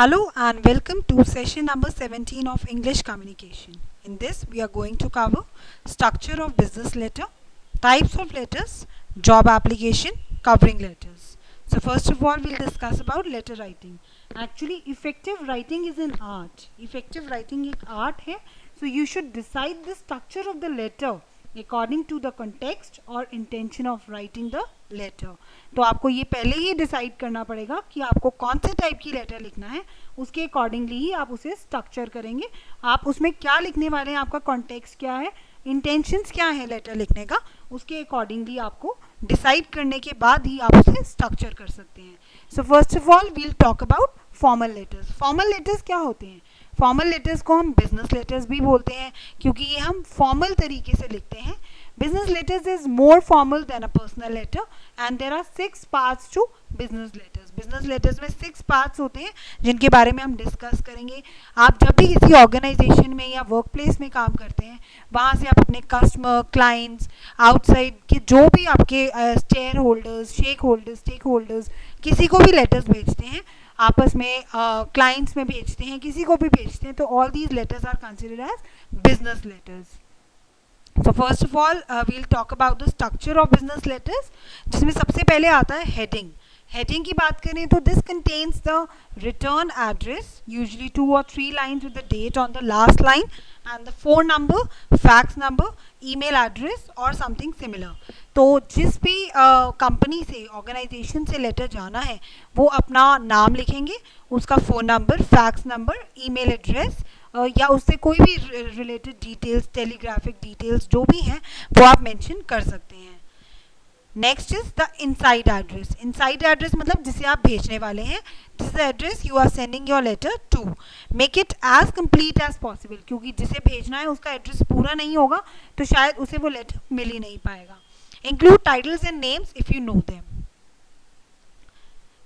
Hello and welcome to session number 17 of English Communication. In this, we are going to cover structure of business letter, types of letters, job application, covering letters. So first of all, we'll discuss about letter writing. Actually, effective writing is an art. Effective writing एक art है. So you should decide the structure of the letter according to the context or intention of writing the letter. तो आपको ये पहले ही decide करना पड़ेगा कि आपको कौन से टाइप की लेटर लिखना है, उसके अकॉर्डिंगली ही आप उसे स्ट्रक्चर करेंगे. आप उसमें क्या लिखने वाले हैं, आपका कॉन्टेक्स्ट क्या है, इंटेंशंस क्या है लेटर लिखने का, उसके अकॉर्डिंगली आपको डिसाइड करने के बाद ही आप उसे स्ट्रक्चर कर सकते हैं. So first of all we'll talk about formal letters. Formal letters क्या होते हैं? फॉर्मल लेटर्स को हम बिजनेस लेटर्स भी बोलते हैं क्योंकि ये हम फॉर्मल तरीके से लिखते हैं. Business letters is more formal than a personal letter and there are 6 parts to business letters. Business letters में 6 parts होते हैं जिनके बारे में हम डिस्कस करेंगे. आप जब भी किसी ऑर्गेनाइजेशन में या वर्क प्लेस में काम करते हैं, वहाँ से आप अपने कस्टमर, क्लाइंट्स, आउटसाइड के जो भी आपके share holders, shake holders, stake holders, किसी को भी लेटर्स भेजते हैं, आपस में क्लाइंट्स में भेजते हैं, किसी को भी भेजते हैं, तो all these letters are considered as business letters. So first of all, we'll talk about the structure of business letters, जिसमें सबसे पहले आता है heading. Heading की बात करें तो this contains the return address, usually 2 or 3 lines with the date on the last line and the phone number, fax number, email address or something similar. तो जिस भी कंपनी से, ऑर्गेनाइजेशन से लेटर जाना है, वो अपना नाम लिखेंगे, उसका phone number, fax number, email address या उससे कोई भी रिलेटेड डिटेल्स, टेलीग्राफिक डिटेल्स जो भी हैं वो आप मेंशन कर सकते हैं. Next is the inside address. Inside address मतलब जिसे आप भेजने वाले हैं, this is the address you are sending your letter to. Make it as complete as possible, क्योंकि जिसे भेजना है उसका एड्रेस पूरा नहीं होगा तो शायद उसे वो लेटर मिल ही नहीं पाएगा. Include titles and names if you know them.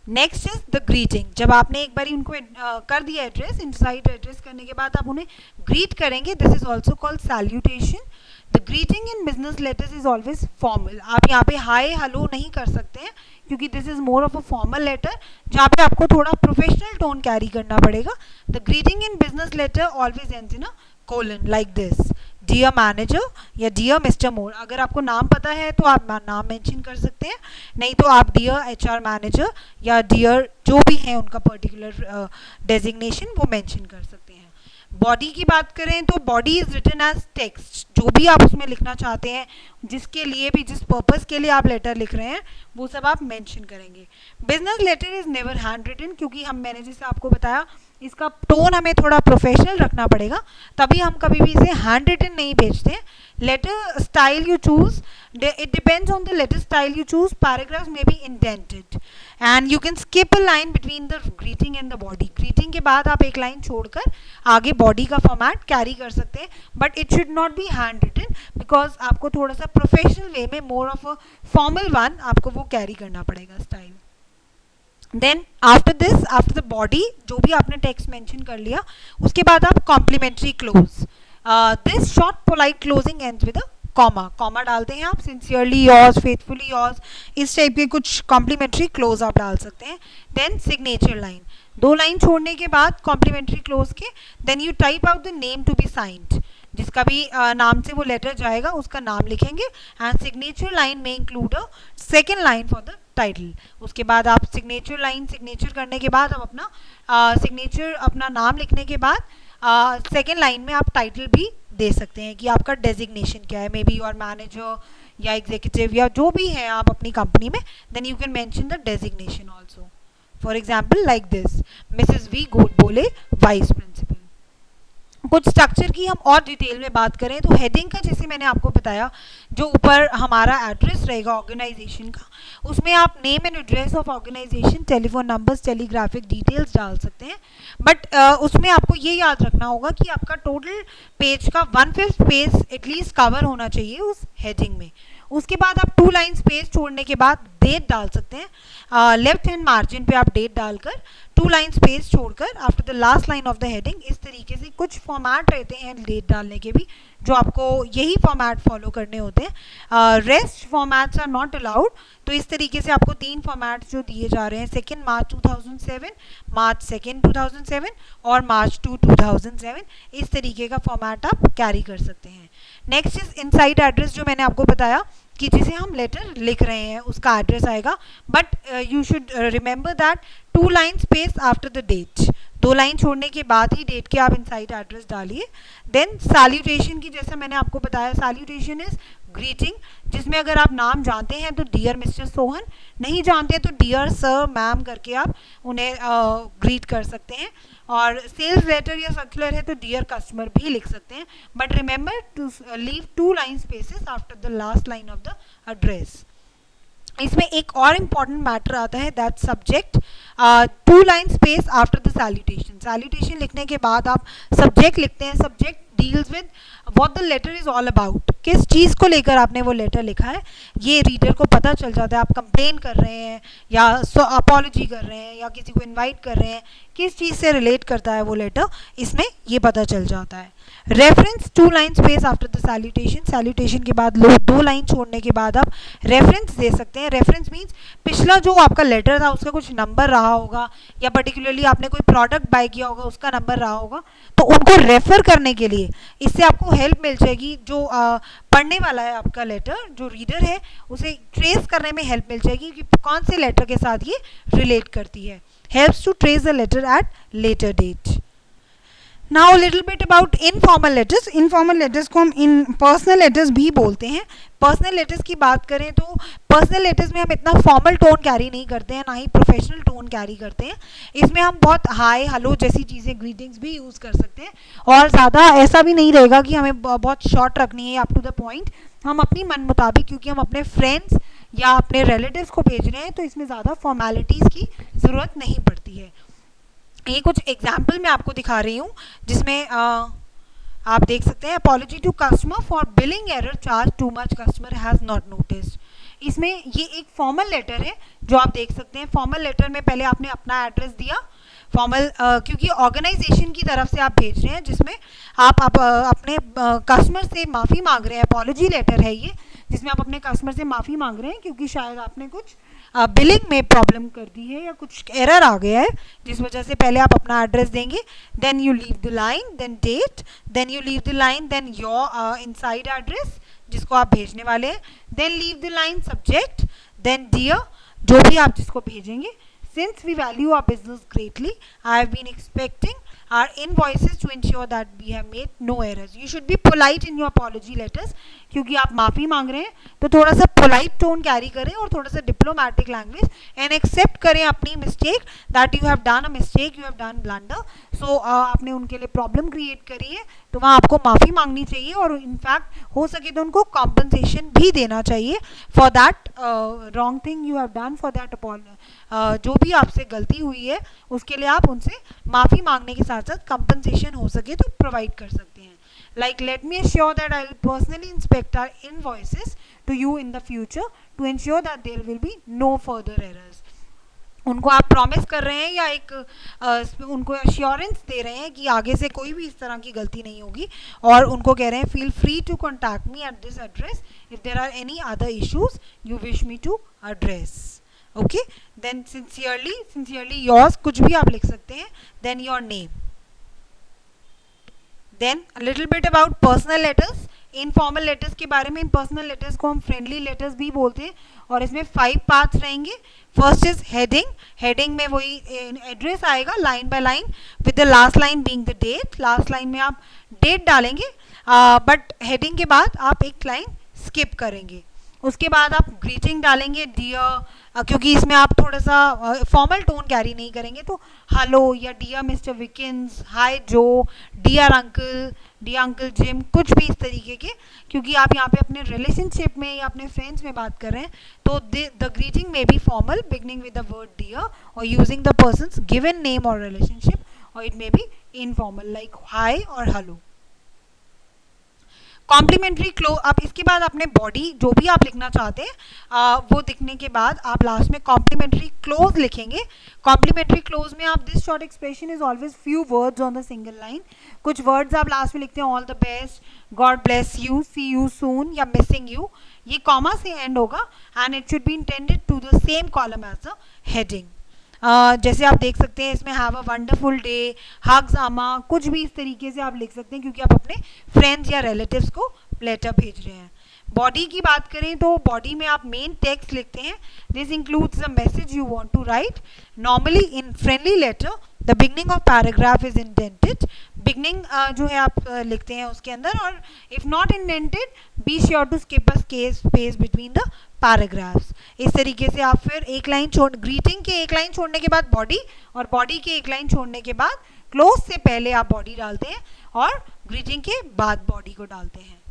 Next is the greeting. जब आपने एक बार उनको कर दिया एड्रेस, इनसाइड एड्रेस करने के बाद आप उन्हें ग्रीट करेंगे. This is also called salutation. The greeting in business letters is always formal. आप यहाँ पे हाय हेलो नहीं कर सकते हैं क्योंकि this is more of a formal letter जहाँ पे आपको थोड़ा प्रोफेशनल टोन कैरी करना पड़ेगा. The greeting in business letter always ends in a colon like this, dear manager या डियर मिस्टर मोर. अगर आपको नाम पता है तो आप नाम मेंशन कर सकते हैं, नहीं तो आप डियर एचआर मैनेजर या डियर जो भी है उनका पर्टिकुलर डेजिग्नेशन वो मेंशन कर सकते हैं. बॉडी की बात करें तो body is written as text. जो भी आप उसमें लिखना चाहते हैं, जिसके लिए भी, जिस पर्पस के लिए आप लेटर लिख रहे हैं, वो सब आप मेंशन करेंगे. Business letter is never hand written, क्योंकि मैंने जैसे आपको बताया इसका टोन हमें थोड़ा प्रोफेशनल रखना पड़ेगा, तभी हम कभी भी इसे हैंड रिटन नहीं भेजते हैं. Letter style you choose, it depends on the letter style you choose. Paragraphs may be indented and you can skip a line between the greeting and the body. Greeting के बाद आप एक line छोड़कर आगे body का format carry कर सकते हैं, but it should not be hand written because आपको थोड़ा सा प्रोफेशनल वे में, more of a formal one, आपको वो कैरी करना पड़ेगा style. Then after this, after the body, जो भी आपने टेक्स्ट मेंशन कर लिया, उसके बाद आप complimentary close. This short polite closing ends with a comma. Comma डालते हैं आप, सिंसियरली योर्स, फेथफुली योर्स, इस टाइप के कुछ कॉम्प्लीमेंट्री क्लोज आप डाल सकते हैं. देन सिग्नेचर लाइन, 2 लाइन छोड़ने के बाद कॉम्प्लीमेंट्री क्लोज के, then you type out the name to be signed. जिसका भी नाम से वो लेटर जाएगा उसका नाम लिखेंगे. एंड सिग्नेचर लाइन में include a second line for the title. उसके बाद आप सिग्नेचर लाइन, सिग्नेचर करने के बाद आप अपना सिग्नेचर, अपना नाम लिखने के बाद सेकेंड लाइन में आप टाइटल भी दे सकते हैं कि आपका डेजिग्नेशन क्या है, मे बी योर मैनेजर या एग्जीक्यूटिव या जो भी है आप अपनी कंपनी में. Then you can mention the designation also. For example like this, Mrs V Godbole, vice principal. कुछ स्ट्रक्चर की हम और डिटेल में बात करें तो हेडिंग का, जैसे मैंने आपको बताया, जो ऊपर हमारा एड्रेस रहेगा ऑर्गेनाइजेशन का, उसमें आप name and address of organisation, telephone numbers, telegraphic details डाल सकते हैं. बट उसमें आपको ये याद रखना होगा कि आपका टोटल पेज का 1/5 पेज एटलीस्ट कवर होना चाहिए उस हेडिंग में. उसके बाद आप 2 लाइन स्पेस छोड़ने के बाद डेट डाल सकते हैं. लेफ्ट हैंड मार्जिन पे आप डेट डालकर 2 लाइन स्पेस छोड़कर after the last line of the heading, इस तरीके से कुछ फॉर्मेट रहते हैं डेट डालने के भी, जो आपको यही फॉर्मेट फॉलो करने होते हैं, rest formats are not allowed. तो इस तरीके से आपको 3 फॉर्मेट्स जो दिए जा रहे हैं, 2 मार्च 2007, मार्च 2 2007 और मार्च 2 2007, इस तरीके का फॉर्मेट आप कैरी कर सकते हैं। नेक्स्ट इज इनसाइड एड्रेस, जो मैंने आपको बताया कि जिसे हम लेटर लिख रहे हैं उसका एड्रेस आएगा, but you should remember that 2 line space after the date, 2 line छोड़ने के बाद ही डेट के आप इनसाइड एड्रेस डालिए। देन सैल्यूटेशन की, जैसे मैंने आपको बताया, सैल्यूटेशन इज ग्रीटिंग, जिसमें अगर आप नाम जानते हैं तो डियर मिस्टर सोहन, नहीं जानते तो डियर सर मैम करके आप उन्हें ग्रीट कर सकते हैं। और सेल्स लेटर या सर्कुलर है तो डियर कस्टमर भी लिख सकते हैं, but remember to leave 2 line spaces after the last line of the address. इसमें एक और इम्पॉर्टेंट मैटर आता है, that subject, 2 line space after the salutation. Salutation लिखने के बाद आप सब्जेक्ट लिखते हैं। Subject deals with what the letter is all about, किस चीज़ को लेकर आपने वो लेटर लिखा है, ये रीडर को पता चल जाता है। आप कंप्लेन कर रहे हैं या अपॉलॉजी कर रहे हैं या किसी को इनवाइट कर रहे हैं, किस चीज़ से रिलेट करता है वो लेटर, इसमें ये पता चल जाता है। Reference, 2 line space after the salutation, salutation के बाद 2 लाइन छोड़ने के बाद आप रेफरेंस दे सकते हैं। रेफरेंस मीन्स पिछला जो आपका लेटर था उसका कुछ नंबर रहा होगा, या पर्टिकुलरली आपने कोई प्रोडक्ट बाय किया होगा उसका नंबर रहा होगा, तो उनको रेफर करने के लिए इससे आपको हेल्प मिल जाएगी। जो पढ़ने वाला है आपका लेटर, जो रीडर है, उसे ट्रेस करने में हेल्प मिल जाएगी कि कौन से लेटर के साथ ये रिलेट करती है। Helps to trace the letter at later date. Now little bit about informal letters. Informal letters को हम इन पर्सनल लेटर्स भी बोलते हैं। पर्सनल लेटर्स की बात करें तो पर्सनल लेटर्स में हम इतना फॉर्मल टोन कैरी नहीं करते हैं, ना ही प्रोफेशनल टोन कैरी करते हैं। इसमें हम बहुत हाय हेलो जैसी चीज़ें, ग्रीटिंग्स भी यूज़ कर सकते हैं, और ज़्यादा ऐसा भी नहीं रहेगा कि हमें बहुत शॉर्ट रखनी है, अप टू द पॉइंट। हम अपनी मन मुताबिक, क्योंकि हम अपने फ्रेंड्स या अपने रिलेटिव्स को भेज रहे हैं, तो इसमें ज़्यादा फॉर्मेलिटीज़ की ज़रूरत नहीं पड़ती है। ये कुछ एग्जाम्पल मैं आपको दिखा रही हूँ, जिसमें आप देख सकते हैं, apology to customer for billing error charge too much, customer has not noticed. इसमें ये एक फॉर्मल लेटर है जो आप देख सकते हैं। फॉर्मल लेटर में पहले आपने अपना एड्रेस दिया, फॉर्मल क्योंकि ऑर्गेनाइजेशन की तरफ से आप भेज रहे हैं, जिसमें आप अपने कस्टमर से माफ़ी मांग रहे हैं। अपॉलॉजी लेटर है ये, जिसमें आप अपने कस्टमर से माफ़ी मांग रहे हैं क्योंकि शायद आपने कुछ बिलिंग में प्रॉब्लम कर दी है या कुछ एरर आ गया है, जिस वजह से पहले आप अपना एड्रेस देंगे, then you leave the line, then date, then you leave the line, then your inside address जिसको आप भेजने वाले हैं, then leave the line subject, then dear, जो भी आप जिसको भेजेंगे। Since we value our business greatly, I have been expecting our invoices to ensure that we have made no errors. You should be polite in your apology letters, क्योंकि आप माफ़ी मांग रहे हैं तो थोड़ा सा पोलाइट टोन कैरी करें और थोड़ा सा डिप्लोमेटिक लैंग्वेज, एंड एक्सेप्ट करें अपनी mistake, that you have done a mistake, you have done blunder. So आपने उनके लिए प्रॉब्लम क्रिएट करी है, तो वहाँ आपको माफ़ी मांगनी चाहिए, और इनफैक्ट हो सके तो उनको कॉम्पनसेशन भी देना चाहिए for that wrong thing you have done, for that जो भी आपसे गलती हुई है उसके लिए आप उनसे माफ़ी मांगने के साथ साथ कंपनसेशन हो सके तो प्रोवाइड कर सकते हैं। Like, let me assure that I will personally inspect our invoices to you in the future to ensure that there will be no further errors. उनको आप प्रॉमिस कर रहे हैं या एक उनको अश्योरेंस दे रहे हैं कि आगे से कोई भी इस तरह की गलती नहीं होगी, और उनको कह रहे हैं feel free to contact me at this address if there are any other issues you wish me to address. Okay, then sincerely yours, कुछ भी आप लिख सकते हैं, then your name. Then a little bit about personal letters. Informal letters के बारे में, personal letters को हम फ्रेंडली लेटर्स भी बोलते हैं, और इसमें 5 पार्ट्स रहेंगे। First is heading. हेडिंग में वही एड्रेस आएगा line by line, with the last line being the date. Last line में आप डेट डालेंगे, बट हेडिंग के बाद आप एक लाइन स्किप करेंगे। उसके बाद आप ग्रीटिंग डालेंगे, डियर, क्योंकि इसमें आप थोड़ा सा फॉर्मल टोन कैरी नहीं करेंगे, तो हेलो या डियर मिस्टर विकिंस, हाय जो, डियर अंकल जिम, कुछ भी इस तरीके के, क्योंकि आप यहाँ पे अपने रिलेशनशिप में या अपने फ्रेंड्स में बात कर रहे हैं, तो द ग्रीटिंग में be formal beginning with the word dear और using the person's given name और रिलेशनशिप, और it may be informal like hi और हेलो। कॉम्प्लीमेंट्री क्लोज, अब इसके बाद अपने बॉडी जो भी आप लिखना चाहते हैं वो लिखने के बाद आप लास्ट में कॉम्प्लीमेंट्री क्लोज लिखेंगे. कॉम्प्लीमेंट्री क्लोज में आप this short expression is always few words on the single line. कुछ वर्ड्स आप लास्ट में लिखते हैं, all the best, God bless you, see you soon या मिसिंग यू. ये कॉमा से एंड होगा and it should be intended to the same column as the heading. जैसे आप देख सकते हैं इसमें have a wonderful day, hugs अमा, कुछ भी इस तरीके से आप लिख सकते हैं क्योंकि आप अपने फ्रेंड्स या रिलेटिव्स को लेटर भेज रहे हैं. बॉडी की बात करें तो बॉडी में आप मेन टेक्स्ट लिखते हैं. This includes the message you want to write. Normally in friendly letter the beginning of paragraph is indented. Beginning जो है आप लिखते हैं उसके अंदर, और if not indented be sure to skip a space between the paragraphs. इस तरीके से आप फिर एक लाइन छोड़, ग्रीटिंग के एक लाइन छोड़ने के बाद बॉडी, और बॉडी के एक लाइन छोड़ने के बाद क्लोज से पहले आप बॉडी डालते हैं और ग्रीटिंग के बाद बॉडी को डालते हैं.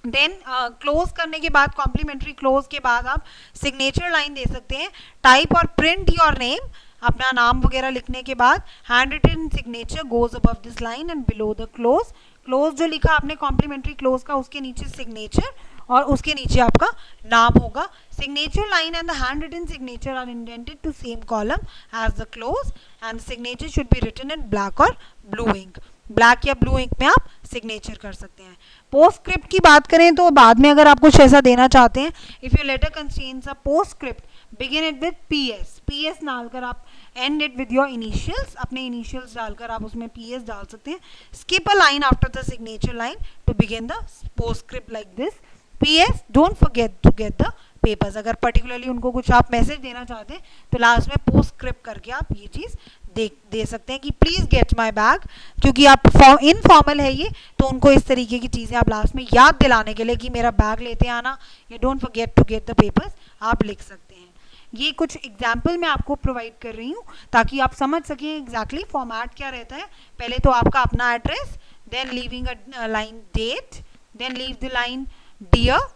देन क्लोज करने के बाद, कॉम्प्लीमेंट्री क्लोज के बाद आप सिग्नेचर लाइन दे सकते हैं. टाइप और प्रिंट योर नेम, अपना नाम वगैरह लिखने के बाद hand written signature goes above this line and below the close. Close जो लिखा आपने कॉम्प्लीमेंट्री क्लोज का, उसके नीचे सिग्नेचर और उसके नीचे आपका नाम होगा. Signature line and the hand written signature are indented to same column as the close and signature should be written in black और ब्लू इंक. ब्लैक या ब्लू इंक में आप सिग्नेचर कर सकते हैं. पोस्टस्क्रिप्ट की बात करें तो बाद में अगर आप कुछ ऐसा देना चाहते हैं, if your letter contains a postscript begin it with PS, PS डालकर आप end it with your initials, अपने इनिशियल्स डालकर आप उसमें पीएस डाल सकते हैं. Skip a line after the signature line to begin the postscript like this. PS don't forget to get the papers. अगर पर्टिकुलरली उनको कुछ आप मैसेज देना चाहते हैं तो लास्ट में पोस्टस्क्रिप्ट करके आप ये चीज़ दे सकते हैं कि प्लीज़ गेट माई बैग, क्योंकि आप इनफॉर्मल है ये, तो उनको इस तरीके की चीज़ें आप लास्ट में याद दिलाने के लिए कि मेरा बैग लेते आना या don't forget to get the papers आप लिख सकते हैं. ये कुछ एग्जाम्पल मैं आपको प्रोवाइड कर रही हूँ ताकि आप समझ सकें एग्जैक्टली फॉर्मेट क्या रहता है. पहले तो आपका अपना address, then leaving a line date, then leave the line dear,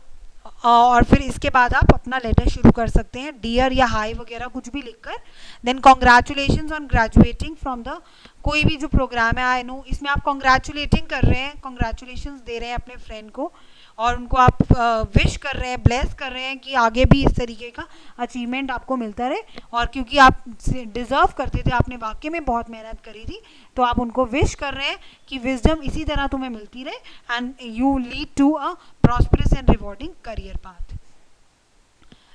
और फिर इसके बाद आप अपना लेटर शुरू कर सकते हैं डियर या हाई वगैरह कुछ भी लिखकर. Then congratulations on graduating from the, कोई भी जो प्रोग्राम है, आई नो इसमें आप कॉन्ग्रेचुलेटिंग कर रहे हैं, कॉन्ग्रेचुलेशंस दे रहे हैं अपने फ्रेंड को और उनको आप विश कर रहे हैं, ब्लेस कर रहे हैं कि आगे भी इस तरीके का अचीवमेंट आपको मिलता रहे. और क्योंकि आप डिज़र्व करते थे, आपने वाकई में बहुत मेहनत करी थी, तो आप उनको विश कर रहे हैं कि विजडम इसी तरह तुम्हें मिलती रहे and you lead to a prosperous and rewarding career path.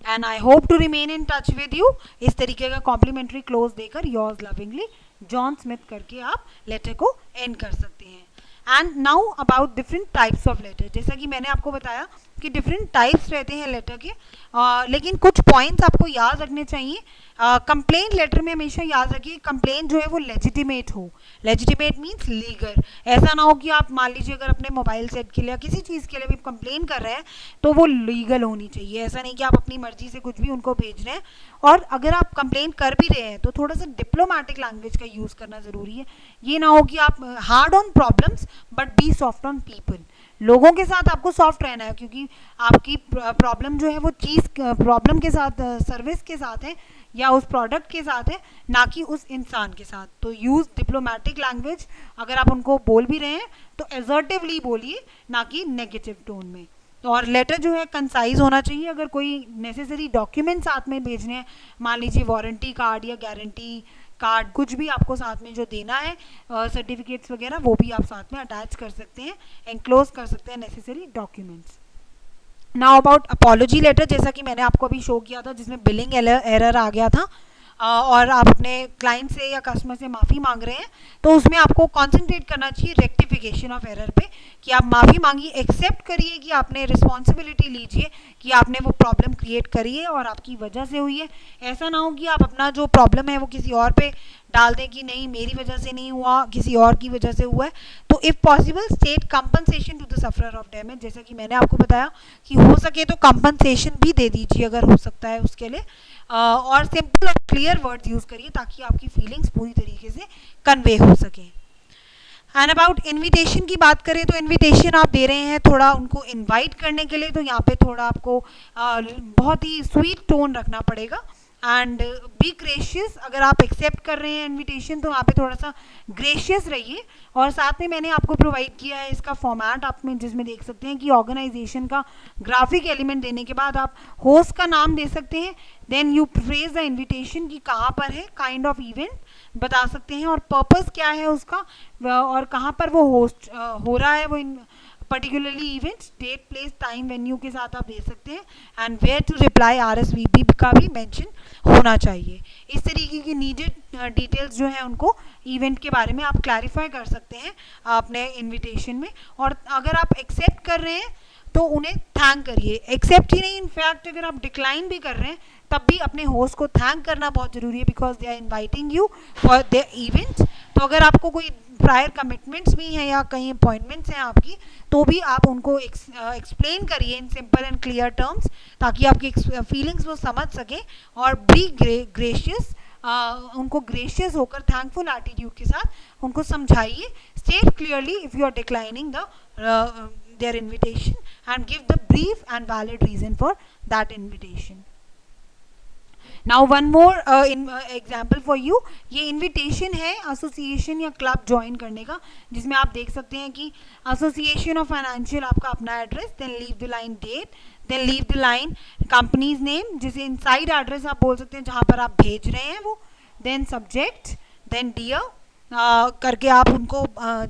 And I hope to remain in touch with you. इस तरीके का कॉम्प्लीमेंट्री क्लोज देकर योर्स लविंगली जॉन स्मिथ करके आप लेटर को एंड कर सकते हैं. And now about different types of letter. जैसा कि मैंने आपको बताया कि डिफरेंट टाइप्स रहते हैं लेटर के, लेकिन कुछ पॉइंट्स आपको याद रखने चाहिए. कंप्लेंट लेटर में हमेशा याद रखिए कंप्लेंट जो है वो लेजिटिमेट हो. Legitimate means legal. ऐसा ना हो कि आप मान लीजिए अगर अपने मोबाइल सेट के लिए या किसी चीज़ के लिए भी कंप्लेन कर रहे हैं तो वो लीगल होनी चाहिए. ऐसा नहीं कि आप अपनी मर्जी से कुछ भी उनको भेज रहे हैं. और अगर आप कंप्लेन कर भी रहे हैं तो थोड़ा सा डिप्लोमेटिक लैंग्वेज का यूज़ करना ज़रूरी है. ये ना हो कि आप hard on problems but be soft on people. लोगों के साथ आपको सॉफ्ट रहना है क्योंकि आपकी प्रॉब्लम जो है वो चीज़ प्रॉब्लम के साथ, सर्विस के साथ है या उस प्रोडक्ट के साथ है, ना कि उस इंसान के साथ. तो यूज़ डिप्लोमेटिक लैंग्वेज. अगर आप उनको बोल भी रहे हैं तो एसर्टिवली बोलिए, ना कि नेगेटिव टोन में. और लेटर जो है कंसाइज होना चाहिए. अगर कोई नेसेसरी डॉक्यूमेंट साथ में भेजने हैं, मान लीजिए वारंटी कार्ड या गारंटी कार्ड, कुछ भी आपको साथ में जो देना है, सर्टिफिकेट्स वगैरह, वो भी आप साथ में अटैच कर सकते हैं, एनक्लोज कर सकते हैं necessary documents. Now about apology letter, जैसा कि मैंने आपको अभी शो किया था जिसमें बिलिंग एरर आ गया था और आप अपने क्लाइंट से या कस्टमर से माफ़ी मांग रहे हैं, तो उसमें आपको कॉन्सेंट्रेट करना चाहिए रेक्टिफिकेशन ऑफ एरर पे, कि आप माफ़ी मांगिए, एक्सेप्ट करिए कि आपने रिस्पॉन्सिबिलिटी लीजिए कि आपने वो प्रॉब्लम क्रिएट करी है और आपकी वजह से हुई है. ऐसा ना हो कि आप अपना जो प्रॉब्लम है वो किसी और पे डाल दें कि नहीं मेरी वजह से नहीं हुआ, किसी और की वजह से हुआ है. तो if possible state compensation to the sufferer of damage. जैसा कि मैंने आपको बताया कि हो सके तो कंपनसेशन भी दे दीजिए अगर हो सकता है उसके लिए. और सिंपल और क्लियर वर्ड्स यूज़ करिए ताकि आपकी फीलिंग्स पूरी तरीके से कन्वे हो सकें. एंड अबाउट इनविटेशन की बात करें तो इनविटेशन आप दे रहे हैं थोड़ा उनको इनवाइट करने के लिए, तो यहाँ पे थोड़ा आपको बहुत ही स्वीट टोन रखना पड़ेगा. एंड बी ग्रेशियस, अगर आप एक्सेप्ट कर रहे हैं इनविटेशन तो वहाँ पे थोड़ा सा ग्रेशियस रहिए। और साथ में मैंने आपको प्रोवाइड किया है इसका फॉर्मेट आप में, जिसमें देख सकते हैं कि ऑर्गेनाइजेशन का ग्राफिक एलिमेंट देने के बाद आप होस्ट का नाम दे सकते हैं, then you phrase the invitation कि कहाँ पर है, काइंड ऑफ इवेंट बता सकते हैं और पर्पस क्या है उसका, और कहाँ पर वो होस्ट हो रहा है वो particularly events, date place time venue के साथ आप दे सकते हैं, and where to reply RSVP का भी मेंशन होना चाहिए। इस तरीके की नीडेड डिटेल्स जो हैं उनको इवेंट के बारे में आप क्लैरिफाई कर सकते हैं अपने इनविटेशन में। और अगर आप एक्सेप्ट कर रहे हैं तो उन्हें थैंक करिए, एक्सेप्ट ही नहीं, इनफैक्ट अगर आप डिक्लाइन भी कर रहे हैं तब भी अपने होस्ट को थैंक करना बहुत ज़रूरी है, because they are inviting you for their events. तो अगर आपको कोई प्रायर कमिटमेंट्स भी हैं या कहीं अपॉइंटमेंट्स हैं आपकी, तो भी आप उनको एक्सप्लेन करिए in simple and clear terms, ताकि आपकी फीलिंग्स वो समझ सकें। और बी ग्रेशियस, उनको ग्रेशियस होकर थैंकफुल एटीट्यूड के साथ उनको समझाइए। State clearly if you are declining the their invitation and give the brief and valid reason for that invitation. Now one more example for you, ये invitation है association या club join करने का, जिसमें आप देख सकते हैं कि एसोसिएशन ऑफ फाइनेंशियल आपका अपना address, then leave the line date, then leave the line company's name, जिसे इनसाइड एड्रेस आप बोल सकते हैं जहाँ पर आप भेज रहे हैं वो, देन सब्जेक्ट, देन डियर करके आप उनको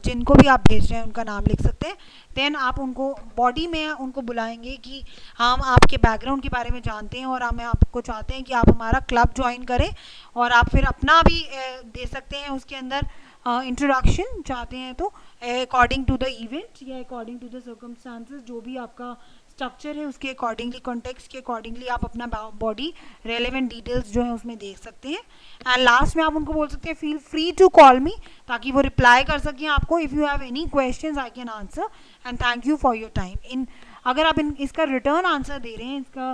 जिनको भी आप भेज रहे हैं उनका नाम लिख सकते हैं। देन आप उनको बॉडी में उनको बुलाएंगे कि हम आपके बैकग्राउंड के बारे में जानते हैं और हम आपको चाहते हैं कि आप हमारा क्लब ज्वाइन करें, और आप फिर अपना भी दे सकते हैं उसके अंदर इंट्रोडक्शन चाहते हैं तो अकॉर्डिंग टू द इवेंट या अकॉर्डिंग टू द सर्कमस्टांसेस, जो भी आपका स्ट्रक्चर है उसके अकॉर्डिंगली, कॉन्टेक्स्ट के अकॉर्डिंगली आप अपना बॉडी रेलेवेंट डिटेल्स जो है उसमें देख सकते हैं। एंड लास्ट में आप उनको बोल सकते हैं feel free to call me, ताकि वो रिप्लाई कर सकें आपको। If you have any questions I can answer, and thank you for your time. अगर आप इसका रिटर्न आंसर दे रहे हैं, इसका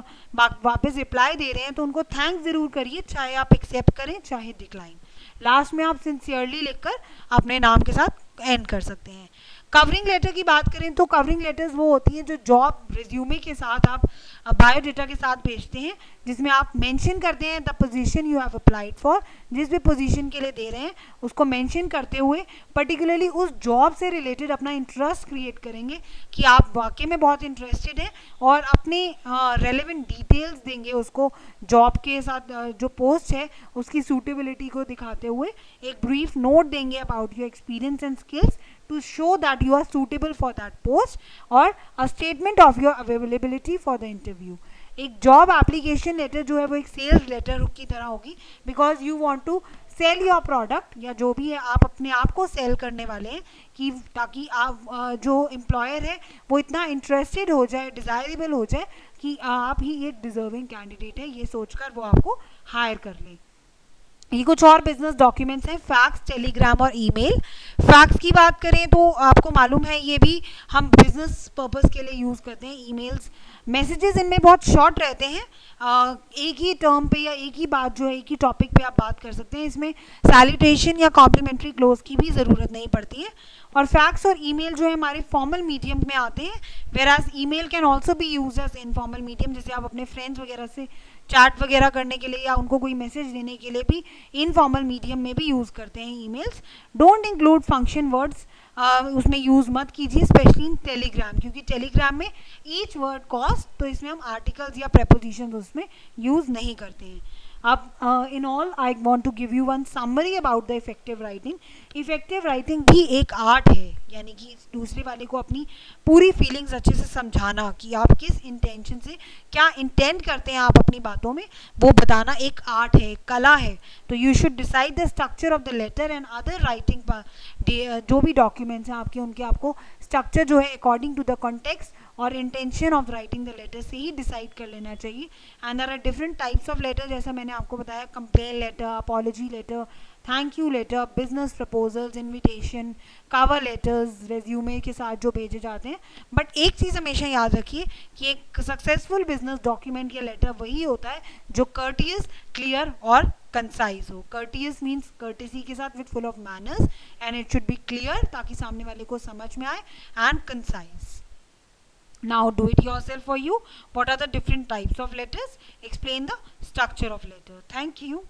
वापस रिप्लाई दे रहे हैं, तो उनको थैंक ज़रूर करिए, चाहे आप एक्सेप्ट करें चाहे डिक्लाइन। लास्ट में आप सिंसियरली लिखकर अपने नाम के साथ एंड कर सकते हैं। कवरिंग लेटर की बात करें तो कवरिंग लेटर्स वो होती हैं जो जॉब रिज्यूमे के साथ आप बायोडाटा के साथ भेजते हैं, जिसमें आप मेंशन करते हैं the position you have applied for, जिस भी पोजीशन के लिए दे रहे हैं उसको मेंशन करते हुए पर्टिकुलरली उस जॉब से रिलेटेड अपना इंटरेस्ट क्रिएट करेंगे कि आप वाकई में बहुत इंटरेस्टेड हैं, और अपने रेलेवेंट डिटेल्स देंगे उसको जॉब के साथ, जो पोस्ट है उसकी सूटेबिलिटी को दिखाते हुए एक ब्रीफ नोट देंगे about your experience and skills to show that you are suitable for that post, और a statement of your availability for the interview। एक जॉब एप्लीकेशन लेटर जो है वो एक सेल्स लेटर की तरह होगी, because you want to sell your product, या जो भी है आप अपने आप को सेल करने वाले हैं, कि ताकि आप जो एम्प्लॉयर है वो इतना इंटरेस्टेड हो जाए, डिज़ायरेबल हो जाए कि आप ही एक डिजर्विंग कैंडिडेट है, ये सोचकर वो आपको हायर कर ले। ये कुछ और बिजनेस डॉक्यूमेंट्स हैं, फैक्स, टेलीग्राम और ईमेल। फैक्स की बात करें तो आपको मालूम है ये भी हम बिजनेस पर्पस के लिए यूज़ करते हैं। ईमेल्स, मैसेजेस इनमें बहुत शॉर्ट रहते हैं, एक ही टर्म पे या एक ही बात जो है एक ही टॉपिक पे आप बात कर सकते हैं, इसमें सैल्यूटेशन या कॉम्प्लीमेंट्री क्लोज की भी ज़रूरत नहीं पड़ती है। और फैक्स और ईमेल जो है हमारे फॉर्मल मीडियम में आते हैं, whereas email can also be use as informal medium, जैसे आप अपने फ्रेंड्स वगैरह से चैट वगैरह करने के लिए या उनको कोई मैसेज देने के लिए भी इनफॉर्मल मीडियम में भी यूज़ करते हैं emails. Don't include function words, उसमें यूज़ मत कीजिए, स्पेशली इन टेलीग्राम, क्योंकि टेलीग्राम में ईच वर्ड कॉस्ट, तो इसमें हम आर्टिकल्स या प्रेपोजिशंस उसमें यूज़ नहीं करते हैं। अब in all I want to give you one summary about the effective writing. Effective writing भी एक आर्ट है, यानी कि दूसरे वाले को अपनी पूरी फीलिंग्स अच्छे से समझाना कि आप किस इंटेंशन से क्या इंटेंड करते हैं आप अपनी बातों में, वो बताना एक आर्ट है, कला है। तो you should decide the structure of the letter and other writing, जो भी डॉक्यूमेंट्स हैं आपके, उनके आपको स्ट्रक्चर जो है अकॉर्डिंग टू द कॉन्टेक्स्ट और intention of writing the letter से ही डिसाइड कर लेना चाहिए। And there are different types of letter, जैसा मैंने आपको बताया, complain letter, apology letter, thank you letter, business proposals, invitation, cover letters, resume के साथ जो भेजे जाते हैं। बट एक चीज़ हमेशा याद रखिए कि एक सक्सेसफुल बिजनेस डॉक्यूमेंट या लेटर वही होता है जो कर्टियस, क्लियर और कंसाइज हो। कर्टियस मीन्स कर्टेसी के साथ with full of manners, and it should B clear ताकि सामने वाले को समझ में आए, and concise. Now do it yourself for you. What are the different types of letters? Explain the structure of letter. Thank you.